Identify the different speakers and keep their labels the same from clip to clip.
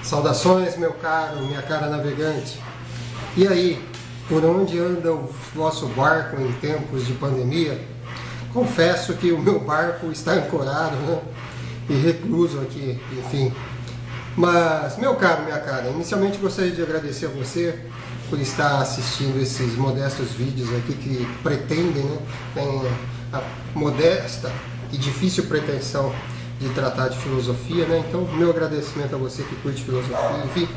Speaker 1: Saudações, meu caro, minha cara navegante. E aí, por onde anda o vosso barco em tempos de pandemia? Confesso que o meu barco está ancorado, né? E recluso aqui, enfim. Mas, meu caro, minha cara, inicialmente gostaria de agradecer a você por estar assistindo esses modestos vídeos aqui que pretendem, né? Tem a modesta e difícil pretensão de tratar de filosofia, né? Então, meu agradecimento a você que curte filosofia, enfim,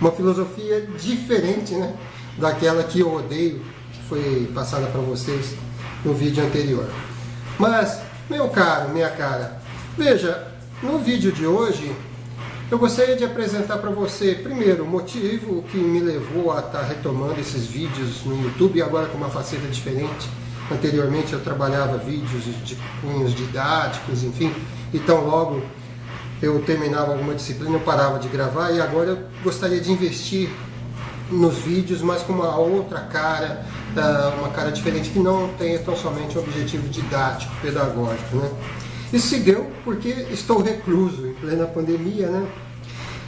Speaker 1: uma filosofia diferente, né? Daquela que eu odeio, que foi passada para vocês no vídeo anterior. Mas, meu caro, minha cara, veja, no vídeo de hoje eu gostaria de apresentar para você, primeiro, o motivo que me levou a estar retomando esses vídeos no YouTube, agora com uma faceta diferente. Anteriormente eu trabalhava vídeos de cunhos didáticos, enfim, então logo eu terminava alguma disciplina, eu parava de gravar, e agora eu gostaria de investir nos vídeos, mas com uma outra cara, uma cara diferente, que não tenha tão somente um objetivo didático, pedagógico, né? Isso se deu porque estou recluso, em plena pandemia, né?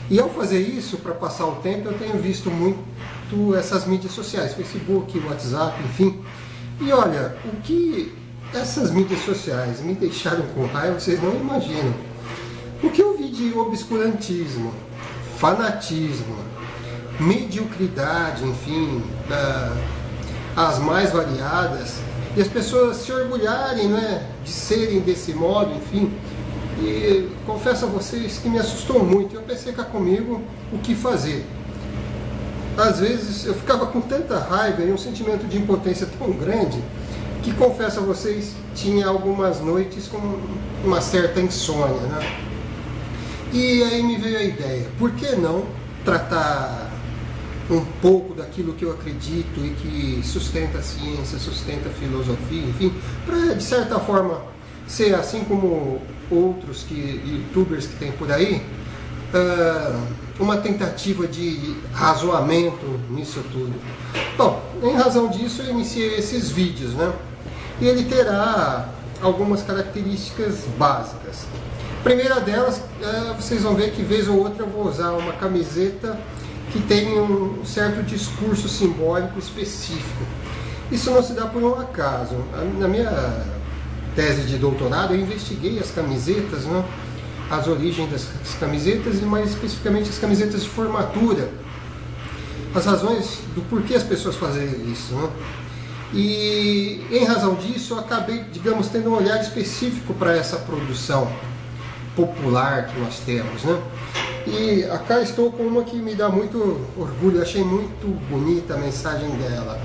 Speaker 1: E ao fazer isso, para passar o tempo, eu tenho visto muito essas mídias sociais, Facebook, WhatsApp, enfim. E olha, o que essas mídias sociais me deixaram com raiva, vocês não imaginam. O que eu vi de obscurantismo, fanatismo, mediocridade, enfim, as mais variadas, e as pessoas se orgulharem, né, de serem desse modo, enfim. E confesso a vocês que me assustou muito. Eu pensei cá comigo o que fazer. Às vezes eu ficava com tanta raiva e um sentimento de impotência tão grande que, confesso a vocês, tinha algumas noites com uma certa insônia, né? E aí me veio a ideia, por que não tratar um pouco daquilo que eu acredito e que sustenta a ciência, sustenta a filosofia, enfim, para de certa forma ser assim como outros youtubers que tem por aí, uma tentativa de razoamento nisso tudo. Bom, em razão disso eu iniciei esses vídeos, né? E ele terá algumas características básicas. A primeira delas, vocês vão ver que vez ou outra eu vou usar uma camiseta que tem um certo discurso simbólico específico. Isso não se dá por um acaso. Na minha tese de doutorado eu investiguei as camisetas, né? As origens das camisetas e mais especificamente as camisetas de formatura, as razões do porquê as pessoas fazem isso, né? E em razão disso eu acabei, digamos, tendo um olhar específico para essa produção popular que nós temos, né? E cá estou com uma que me dá muito orgulho, achei muito bonita a mensagem dela.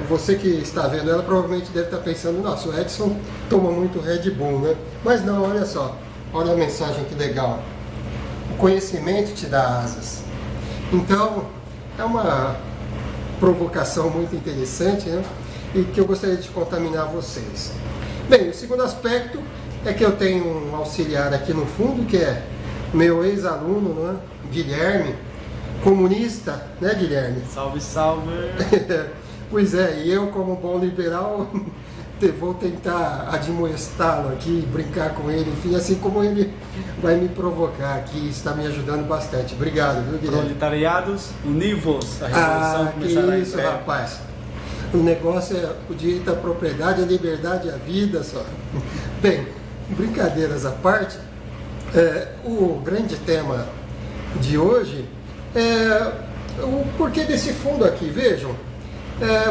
Speaker 1: Você que está vendo ela provavelmente deve estar pensando, nossa, o Edson toma muito Red Bull, né? Mas não, olha só, olha a mensagem que legal. O conhecimento te dá asas. Então, é uma provocação muito interessante, né? E que eu gostaria de contaminar vocês. Bem, o segundo aspecto é que eu tenho um auxiliar aqui no fundo, que é meu ex-aluno, né? Guilherme, comunista, né, Guilherme?
Speaker 2: Salve, salve!
Speaker 1: Pois é, e eu, como bom liberal, vou tentar admoestá-lo aqui, brincar com ele, enfim, assim como ele vai me provocar aqui, está me ajudando bastante. Obrigado, viu, Guilherme?
Speaker 2: Proletariados, univos, a revolução começará
Speaker 1: que isso, rapaz. O negócio é o direito à propriedade, a liberdade, a vida, só. Bem, brincadeiras à parte, o grande tema de hoje é o porquê desse fundo aqui. Vejam,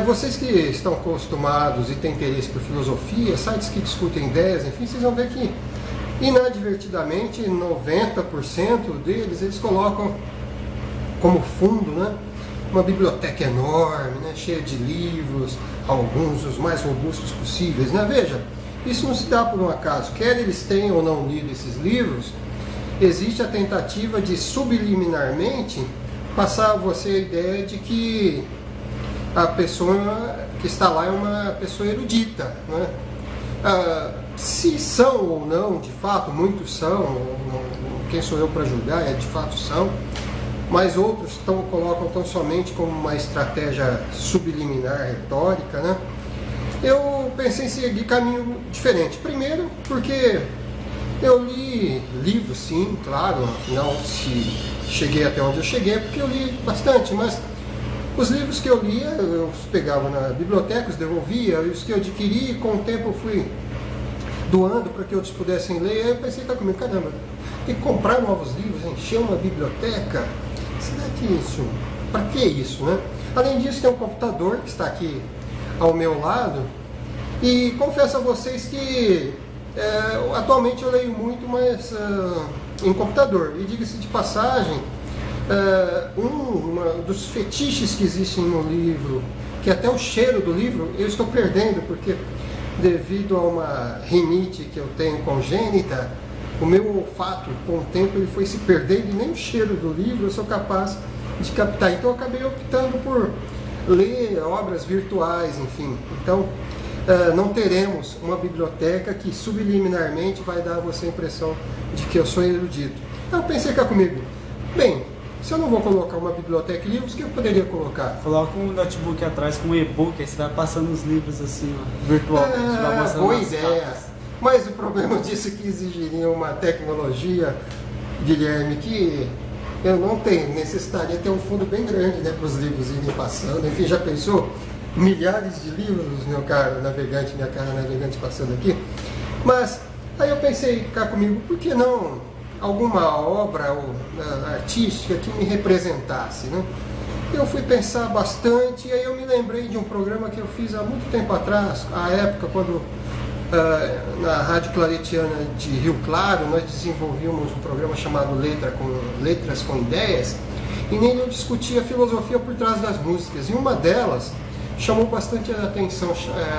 Speaker 1: vocês que estão acostumados e têm interesse por filosofia, sites que discutem ideias, enfim, vocês vão ver que inadvertidamente 90% deles eles colocam como fundo, né, uma biblioteca enorme, né, cheia de livros, alguns os mais robustos possíveis, né? Veja, isso não se dá por um acaso. Quer eles tenham ou não lido esses livros, existe a tentativa de subliminarmente passar a você a ideia de que a pessoa que está lá é uma pessoa erudita, né? Se são ou não, de fato, muitos são, quem sou eu para julgar, de fato são, mas outros colocam tão somente como uma estratégia subliminar, retórica, né? Eu pensei em seguir caminho diferente. Primeiro, porque Eu li livros, sim, claro, afinal, se cheguei até onde eu cheguei é porque eu li bastante, mas os livros que eu lia, eu os pegava na biblioteca, os devolvia, e os que eu adquiri, com o tempo eu fui doando para que outros pudessem ler. Aí eu pensei, comigo, caramba, tem que comprar novos livros, encher uma biblioteca? Será que isso? Para que isso, né? Além disso, tem um computador que está aqui ao meu lado, e confesso a vocês que atualmente eu leio muito mais em computador. E diga-se de passagem, um dos fetiches que existem no livro, que até o cheiro do livro eu estou perdendo, porque devido a uma rinite que eu tenho congênita, o meu olfato, com o tempo, ele foi se perdendo, e nem o cheiro do livro eu sou capaz de captar. Então eu acabei optando por ler obras virtuais, enfim. Então não teremos uma biblioteca que subliminarmente vai dar a você a impressão de que eu sou erudito. Então eu pensei cá comigo, bem, se eu não vou colocar uma biblioteca de livros, o que eu poderia colocar?
Speaker 2: Coloca um notebook atrás com um e-book, aí você vai passando os livros assim, ó, virtualmente, vai mostrando
Speaker 1: boa
Speaker 2: as
Speaker 1: ideia.
Speaker 2: capas.
Speaker 1: Mas o problema disso é que exigiria uma tecnologia, Guilherme, que eu não tenho. Necessitaria ter um fundo bem grande, né, para os livros irem passando. Enfim, já pensou? Milhares de livros, meu caro navegante, minha cara navegante passando aqui. Mas aí eu pensei cá comigo, por que não alguma obra artística que me representasse, né? Eu fui pensar bastante, e aí eu me lembrei de um programa que eu fiz há muito tempo atrás, à época quando na Rádio Claretiana de Rio Claro nós desenvolvíamos um programa chamado Letras com Ideias, e nele eu discutia a filosofia por trás das músicas, e uma delas chamou bastante a atenção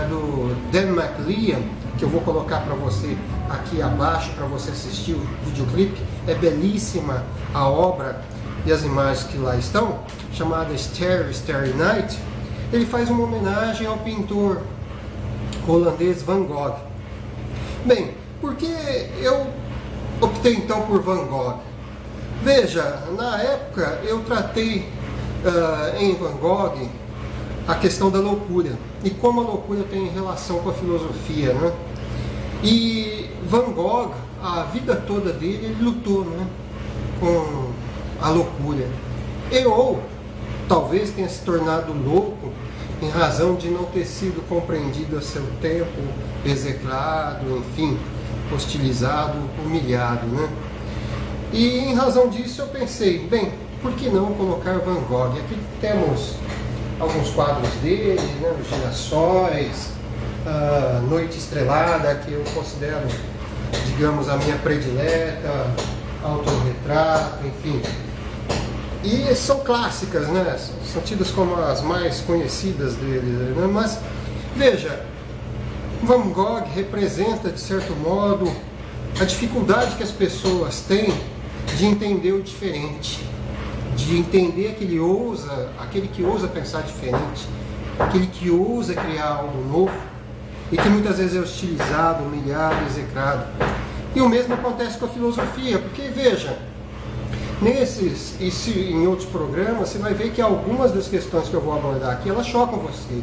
Speaker 1: do Dan McLean, que eu vou colocar para você aqui abaixo para você assistir o videoclipe. É belíssima a obra e as imagens que lá estão, chamada Starry, Starry Night. Ele faz uma homenagem ao pintor holandês Van Gogh. Bem, por que eu optei então por Van Gogh? Veja, na época eu tratei em Van Gogh a questão da loucura e como a loucura tem relação com a filosofia, né? E Van Gogh, a vida toda dele, ele lutou, né, com a loucura. Ou talvez tenha se tornado louco em razão de não ter sido compreendido a seu tempo, execrado, enfim, hostilizado, humilhado, né? E em razão disso eu pensei, bem, por que não colocar Van Gogh? Aqui temos alguns quadros dele, né, Os Girassóis, Noite Estrelada, que eu considero, digamos, a minha predileta, Autorretrato, enfim. E são clássicas, né? São tidas como as mais conhecidas dele, né? Mas, veja, Van Gogh representa, de certo modo, a dificuldade que as pessoas têm de entender o diferente, de entender aquele que ousa pensar diferente, aquele que ousa criar algo novo e que muitas vezes é hostilizado, humilhado, execrado. E o mesmo acontece com a filosofia, porque veja, nesses e em outros programas você vai ver que algumas das questões que eu vou abordar aqui, elas chocam você.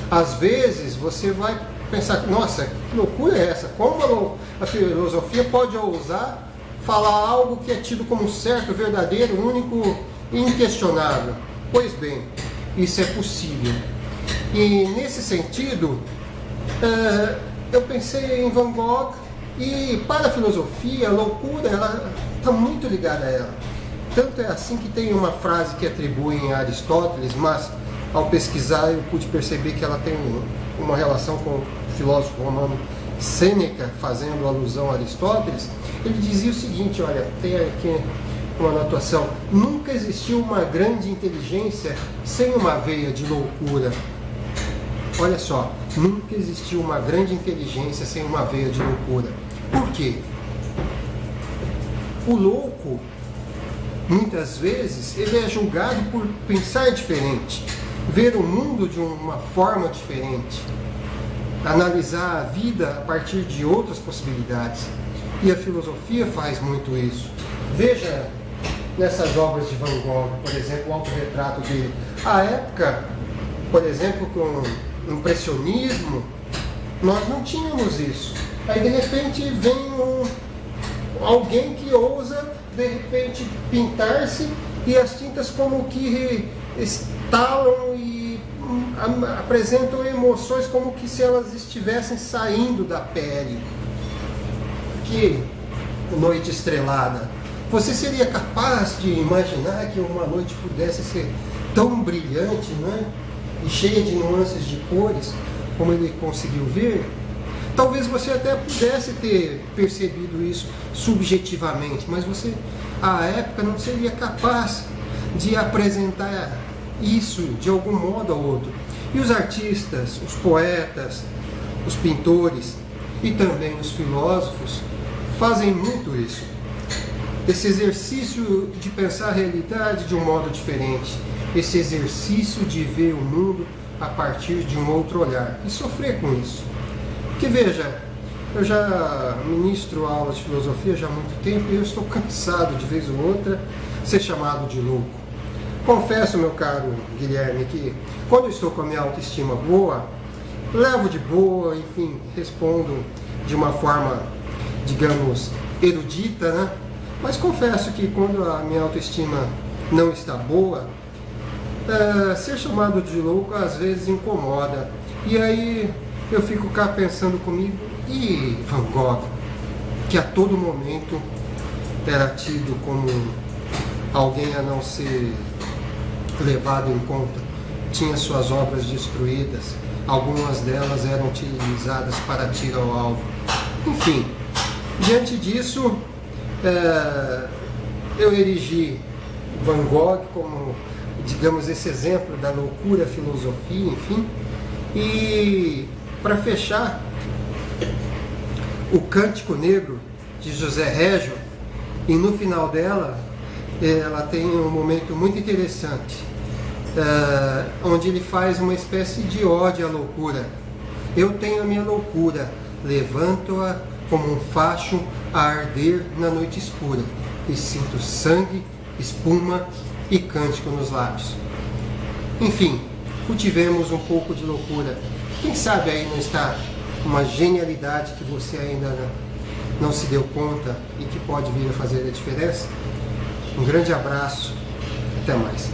Speaker 1: Às vezes você vai pensar, nossa, que loucura é essa? Como a filosofia pode ousar falar algo que é tido como certo, verdadeiro, único e inquestionável? Pois bem, isso é possível. E nesse sentido, eu pensei em Van Gogh, e para a filosofia, a loucura ela está muito ligada a ela. Tanto é assim que tem uma frase que atribuem a Aristóteles, mas ao pesquisar eu pude perceber que ela tem uma relação com o filósofo romano Sêneca, fazendo alusão a Aristóteles. Ele dizia o seguinte, olha, tem aqui uma anotação: nunca existiu uma grande inteligência sem uma veia de loucura. Olha só, nunca existiu uma grande inteligência sem uma veia de loucura. Por quê? O louco, muitas vezes, ele é julgado por pensar diferente, ver o mundo de uma forma diferente, analisar a vida a partir de outras possibilidades. E a filosofia faz muito isso. Veja nessas obras de Van Gogh, por exemplo, o autorretrato dele. À época, por exemplo, com o impressionismo, nós não tínhamos isso. Aí de repente vem alguém que ousa de repente pintar-se e as tintas como que estalam e apresentam emoções como que se elas estivessem saindo da pele. Que noite estrelada! Você seria capaz de imaginar que uma noite pudesse ser tão brilhante, não é? E cheia de nuances de cores, como ele conseguiu ver? Talvez você até pudesse ter percebido isso subjetivamente, mas você, à época, não seria capaz de apresentar isso de algum modo ou outro. E os artistas, os poetas, os pintores e também os filósofos fazem muito isso. Esse exercício de pensar a realidade de um modo diferente, esse exercício de ver o mundo a partir de um outro olhar e sofrer com isso. Porque veja, eu já ministro aulas de filosofia já há muito tempo e eu estou cansado de vez ou outra ser chamado de louco. Confesso, meu caro Guilherme, que quando eu estou com a minha autoestima boa, levo de boa, enfim, respondo de uma forma, digamos, erudita, né? Mas confesso que quando a minha autoestima não está boa, ser chamado de louco às vezes incomoda. E aí eu fico cá pensando comigo, e Van Gogh, que a todo momento era tido como alguém a não ser levado em conta, tinha suas obras destruídas, algumas delas eram utilizadas para tiro ao alvo. Enfim, diante disso, eu erigi Van Gogh como, digamos, esse exemplo da loucura, filosofia, enfim. E para fechar, o Cântico Negro de José Régio, e no final dela, ela tem um momento muito interessante, onde ele faz uma espécie de ódio à loucura. Eu tenho a minha loucura, levanto-a como um facho a arder na noite escura, e sinto sangue, espuma e cântico nos lábios. Enfim, cultivemos um pouco de loucura. Quem sabe aí não está uma genialidade que você ainda não se deu conta e que pode vir a fazer a diferença? Um grande abraço, até mais.